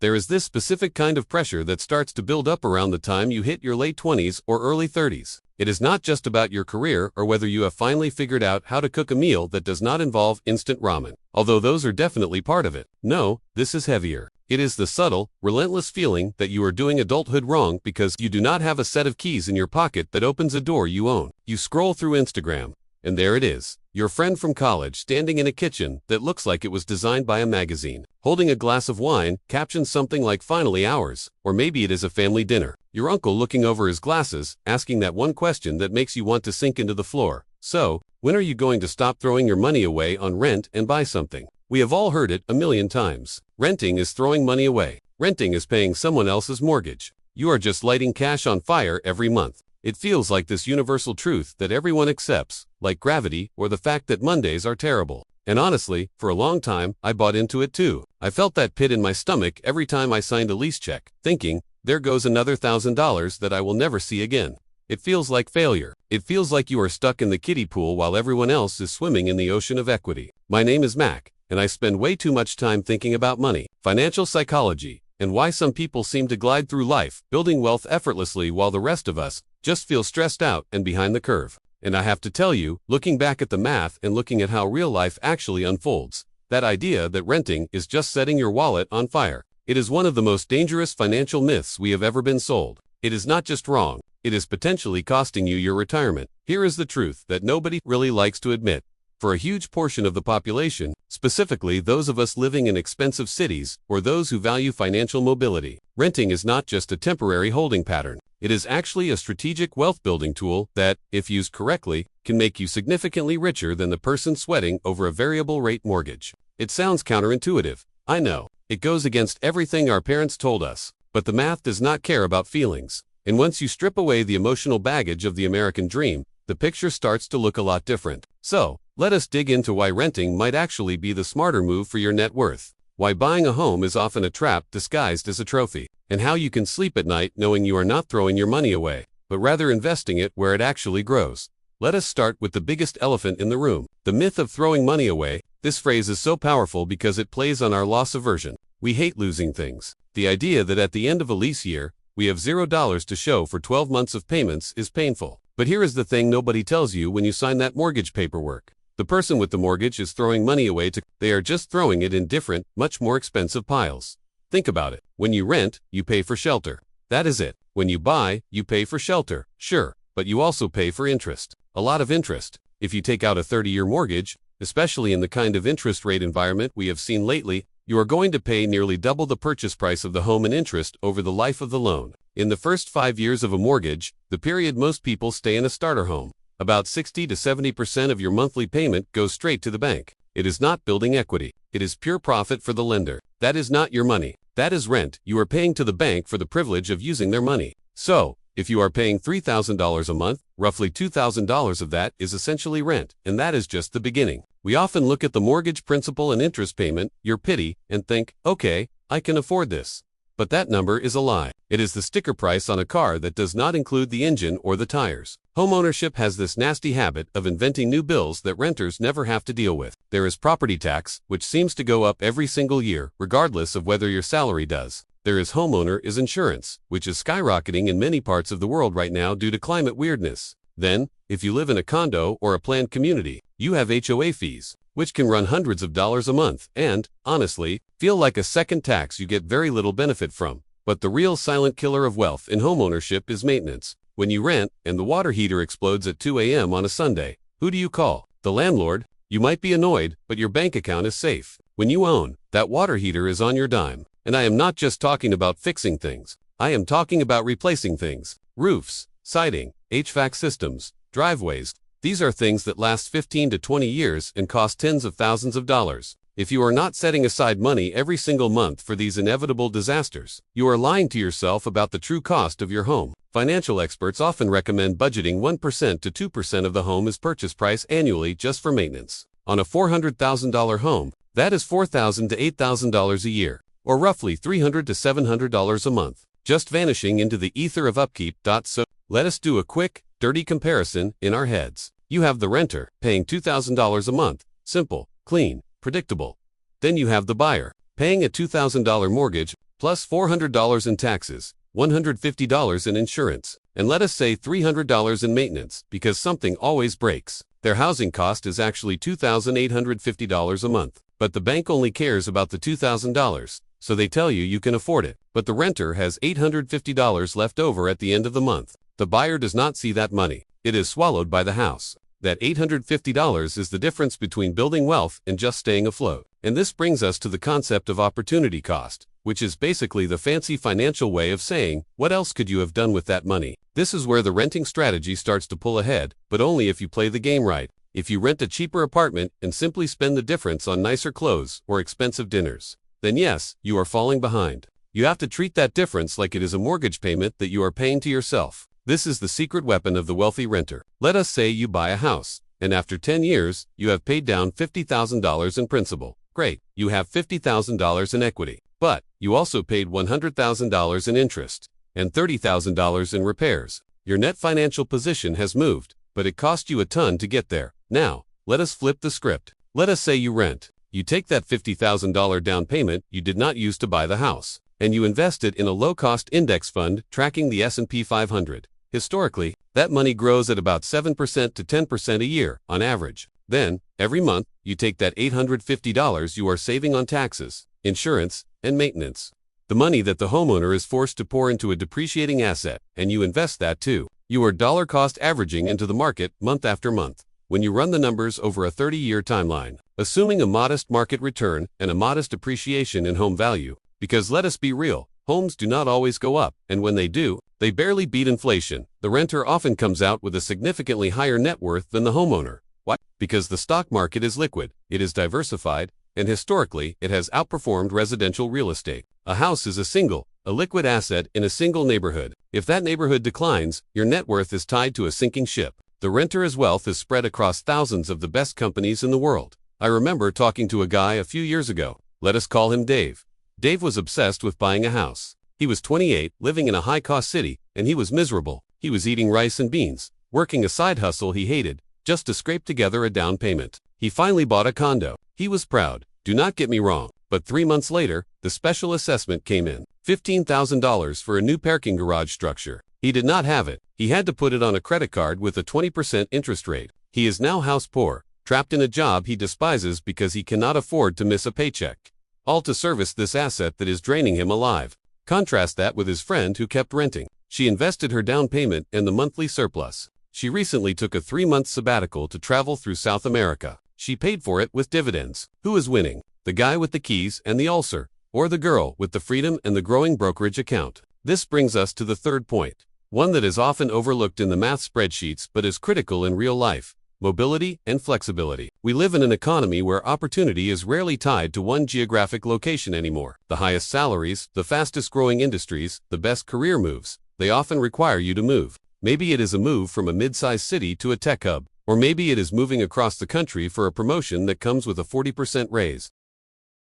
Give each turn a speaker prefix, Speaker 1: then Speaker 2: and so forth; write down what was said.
Speaker 1: There is this specific kind of pressure that starts to build up around the time you hit your late 20s or early 30s. It is not just about your career or whether you have finally figured out how to cook a meal that does not involve instant ramen, although those are definitely part of it. No, this is heavier. It is the subtle, relentless feeling that you are doing adulthood wrong because you do not have a set of keys in your pocket that opens a door you own. You scroll through Instagram, and there it is, your friend from college standing in a kitchen that looks like it was designed by a magazine, holding a glass of wine, captioned something like "finally ours," or maybe it is a family dinner. Your uncle looking over his glasses, asking that one question that makes you want to sink into the floor. So, when are you going to stop throwing your money away on rent and buy something? We have all heard it a million times. Renting is throwing money away. Renting is paying someone else's mortgage. You are just lighting cash on fire every month. It feels like this universal truth that everyone accepts, like gravity or the fact that Mondays are terrible. And honestly, for a long time, I bought into it too. I felt that pit in my stomach every time I signed a lease check, thinking, there goes another $1,000 that I will never see again. It feels like failure. It feels like you are stuck in the kiddie pool while everyone else is swimming in the ocean of equity. My name is Mac, and I spend way too much time thinking about money, financial psychology, and why some people seem to glide through life, building wealth effortlessly while the rest of us just feel stressed out and behind the curve. And I have to tell you, looking back at the math and looking at how real life actually unfolds, that idea that renting is just setting your wallet on fire, it is one of the most dangerous financial myths we have ever been sold. It is not just wrong, it is potentially costing you your retirement. Here is the truth that nobody really likes to admit. For a huge portion of the population, specifically those of us living in expensive cities or those who value financial mobility, renting is not just a temporary holding pattern. It is actually a strategic wealth-building tool that, if used correctly, can make you significantly richer than the person sweating over a variable-rate mortgage. It sounds counterintuitive. I know. It goes against everything our parents told us. But the math does not care about feelings. And once you strip away the emotional baggage of the American dream, the picture starts to look a lot different. So, let us dig into why renting might actually be the smarter move for your net worth, why buying a home is often a trap disguised as a trophy, and how you can sleep at night knowing you are not throwing your money away, but rather investing it where it actually grows. Let us start with the biggest elephant in the room, the myth of throwing money away. This phrase is so powerful because it plays on our loss aversion. We hate losing things. The idea that at the end of a lease year, we have $0 to show for 12 months of payments is painful. But here is the thing nobody tells you when you sign that mortgage paperwork. The person with the mortgage is throwing money away they are just throwing it in different, much more expensive piles. Think about it. When you rent, you pay for shelter. That is it. When you buy, you pay for shelter. Sure, but you also pay for interest. A lot of interest. If you take out a 30-year mortgage, especially in the kind of interest rate environment we have seen lately, you are going to pay nearly double the purchase price of the home in interest over the life of the loan. In the first 5 years of a mortgage, the period most people stay in a starter home, about 60 to 70% of your monthly payment goes straight to the bank. It is not building equity. It is pure profit for the lender. That is not your money. That is rent. You are paying to the bank for the privilege of using their money. So, if you are paying $3,000 a month, roughly $2,000 of that is essentially rent, and that is just the beginning. We often look at the mortgage principal and interest payment, your pity, and think, okay, I can afford this. But that number is a lie. It is the sticker price on a car that does not include the engine or the tires. Homeownership has this nasty habit of inventing new bills that renters never have to deal with. There is property tax, which seems to go up every single year, regardless of whether your salary does. There is homeowner insurance, which is skyrocketing in many parts of the world right now due to climate weirdness. Then, if you live in a condo or a planned community, you have HOA fees, which can run hundreds of dollars a month and, honestly, feel like a second tax you get very little benefit from. But the real silent killer of wealth in homeownership is maintenance. When you rent and the water heater explodes at 2 a.m. on a Sunday, who do you call? The landlord? You might be annoyed, but your bank account is safe. When you own, that water heater is on your dime. And I am not just talking about fixing things. I am talking about replacing things. Roofs, siding, HVAC systems, driveways. These are things that last 15 to 20 years and cost tens of thousands of dollars. If you are not setting aside money every single month for these inevitable disasters, you are lying to yourself about the true cost of your home. Financial experts often recommend budgeting 1% to 2% of the home's purchase price annually just for maintenance. On a $400,000 home, that is $4,000 to $8,000 a year, or roughly $300 to $700 a month, just vanishing into the ether of upkeep. So, let us do a quick, dirty comparison in our heads. You have the renter, paying $2,000 a month, simple, clean, predictable. Then you have the buyer, paying a $2,000 mortgage, plus $400 in taxes, $150 in insurance, and let us say $300 in maintenance because something always breaks. Their housing cost is actually $2,850 a month, but the bank only cares about the $2,000, so they tell you can afford it. But the renter has $850 left over at the end of the month. The buyer does not see that money. It is swallowed by the house. That $850 is the difference between building wealth and just staying afloat. And this brings us to the concept of opportunity cost, which is basically the fancy financial way of saying, what else could you have done with that money? This is where the renting strategy starts to pull ahead, but only if you play the game right. If you rent a cheaper apartment and simply spend the difference on nicer clothes or expensive dinners, then yes, you are falling behind. You have to treat that difference like it is a mortgage payment that you are paying to yourself. This is the secret weapon of the wealthy renter. Let us say you buy a house, and after 10 years, you have paid down $50,000 in principal. Great, you have $50,000 in equity. But you also paid $100,000 in interest and $30,000 in repairs. Your net financial position has moved, but it cost you a ton to get there. Now, let us flip the script. Let us say you rent. You take that $50,000 down payment you did not use to buy the house, and you invest it in a low-cost index fund tracking the S&P 500. Historically, that money grows at about 7% to 10% a year, on average. Then, every month, you take that $850 you are saving on taxes, insurance, and maintenance. The money that the homeowner is forced to pour into a depreciating asset, and you invest that too. You are dollar cost averaging into the market month after month. When you run the numbers over a 30-year timeline, assuming a modest market return and a modest appreciation in home value, because let us be real, homes do not always go up, and when they do, they barely beat inflation. The renter often comes out with a significantly higher net worth than the homeowner. Why? Because the stock market is liquid, it is diversified, and historically, it has outperformed residential real estate. A house is a liquid asset in a single neighborhood. If that neighborhood declines, your net worth is tied to a sinking ship. The renter's wealth is spread across thousands of the best companies in the world. I remember talking to a guy a few years ago. Let us call him Dave. Dave was obsessed with buying a house. He was 28, living in a high-cost city, and he was miserable. He was eating rice and beans, working a side hustle he hated, just to scrape together a down payment. He finally bought a condo. He was proud. Do not get me wrong, but 3 months later, the special assessment came in. $15,000 for a new parking garage structure. He did not have it. He had to put it on a credit card with a 20% interest rate. He is now house poor, trapped in a job he despises because he cannot afford to miss a paycheck. All to service this asset that is draining him alive. Contrast that with his friend who kept renting. She invested her down payment and the monthly surplus. She recently took a 3-month sabbatical to travel through South America. She paid for it with dividends. Who is winning? The guy with the keys and the ulcer, or the girl with the freedom and the growing brokerage account? This brings us to the third point, one that is often overlooked in the math spreadsheets but is critical in real life: mobility and flexibility. We live in an economy where opportunity is rarely tied to one geographic location anymore. The highest salaries, the fastest growing industries, the best career moves, they often require you to move. Maybe it is a move from a mid-sized city to a tech hub, or maybe it is moving across the country for a promotion that comes with a 40% raise.